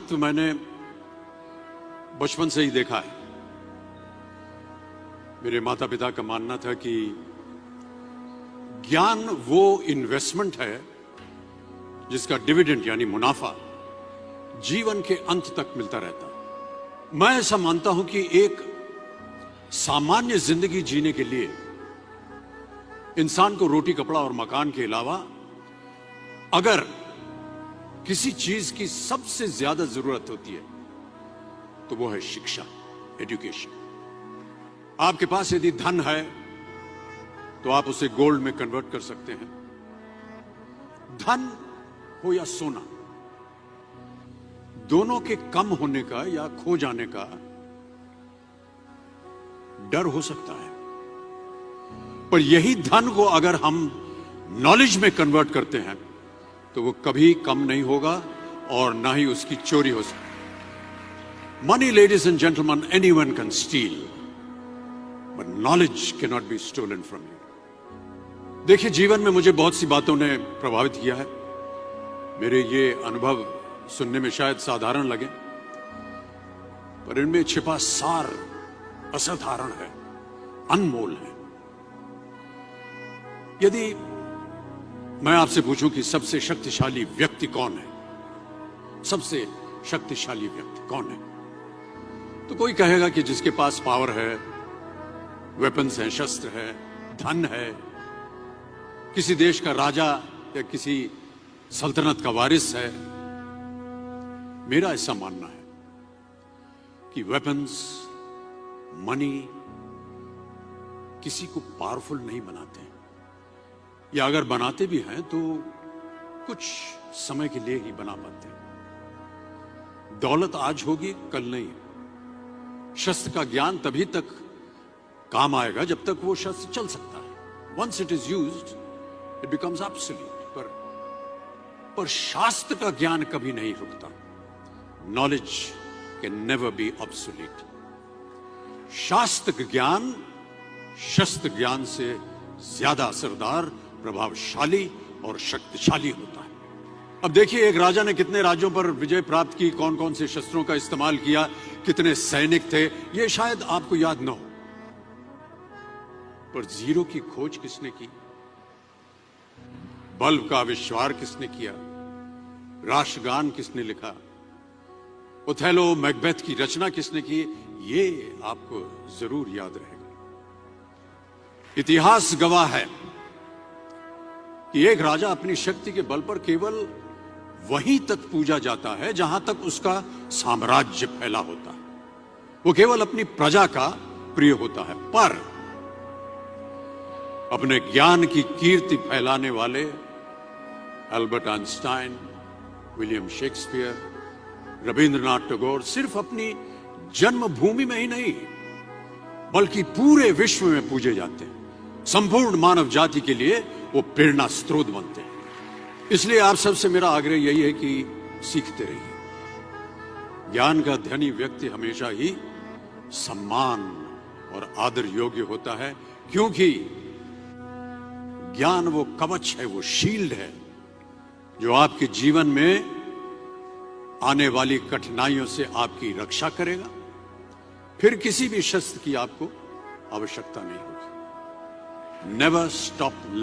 तो मैंने बचपन से ही देखा है। मेरे माता पिता का मानना था कि ज्ञान वो इन्वेस्टमेंट है जिसका डिविडेंड यानी मुनाफा जीवन के अंत तक मिलता रहता है। मैं ऐसा मानता हूं कि एक सामान्य जिंदगी जीने के लिए इंसान को रोटी कपड़ा और मकान के अलावा अगर किसी चीज की सबसे ज्यादा जरूरत होती है तो वो है शिक्षा, एजुकेशन। आपके पास यदि धन है तो आप उसे गोल्ड में कन्वर्ट कर सकते हैं। धन हो या सोना, दोनों के कम होने का या खो जाने का डर हो सकता है, पर यही धन को अगर हम नॉलेज में कन्वर्ट करते हैं तो वो कभी कम नहीं होगा और ना ही उसकी चोरी हो सकती। Money, ladies and gentleman, anyone can steal, but knowledge can not be stolen from you. देखिए, जीवन में मुझे बहुत सी बातों ने प्रभावित किया है। मेरे ये अनुभव सुनने में शायद साधारण लगे, पर इनमें छिपा सार असाधारण है, अनमोल है। यदि मैं आपसे पूछूं कि सबसे शक्तिशाली व्यक्ति कौन है, सबसे शक्तिशाली व्यक्ति कौन है, तो कोई कहेगा कि जिसके पास पावर है, वेपन्स हैं, शस्त्र है, धन है, किसी देश का राजा या किसी सल्तनत का वारिस है। मेरा ऐसा मानना है कि वेपन्स, मनी किसी को पावरफुल नहीं बनाते, या अगर बनाते भी हैं तो कुछ समय के लिए ही बना पाते हैं। दौलत आज होगी, कल नहीं। शस्त्र का ज्ञान तभी तक काम आएगा जब तक वो शस्त्र चल सकता है। Once it is used it becomes absolute. पर शास्त्र का ज्ञान कभी नहीं रुकता। Knowledge can never be obsolete. शास्त्र ज्ञान शस्त्र ज्ञान से ज्यादा असरदार, प्रभावशाली और शक्तिशाली होता है। अब देखिए, एक राजा ने कितने राज्यों पर विजय प्राप्त की, कौन कौन से शस्त्रों का इस्तेमाल किया, कितने सैनिक थे, यह शायद आपको याद न हो, पर जीरो की खोज किसने की, बल्ब का आविष्कार किसने किया, राष्ट्रगान किसने लिखा, ओथेलो, मैकबेथ की रचना किसने की, ये आपको जरूर याद रहेगा। इतिहास गवाह है कि एक राजा अपनी शक्ति के बल पर केवल वहीं तक पूजा जाता है जहां तक उसका साम्राज्य फैला होता है। वो केवल अपनी प्रजा का प्रिय होता है। पर अपने ज्ञान की कीर्ति फैलाने वाले Albert Einstein, William Shakespeare, Rabindranath Tagore सिर्फ अपनी जन्मभूमि में ही नहीं बल्कि पूरे विश्व में पूजे जाते हैं। संपूर्ण मानव जाति के लिए वो प्रेरणा स्रोत बनते हैं। इसलिए आप सबसे मेरा आग्रह यही है कि सीखते रहिए। ज्ञान का धनी व्यक्ति हमेशा ही सम्मान और आदर योग्य होता है, क्योंकि ज्ञान वो कवच है, वो शील्ड है जो आपके जीवन में आने वाली कठिनाइयों से आपकी रक्षा करेगा। फिर किसी भी शस्त्र की आपको आवश्यकता नहीं होगी। Never stop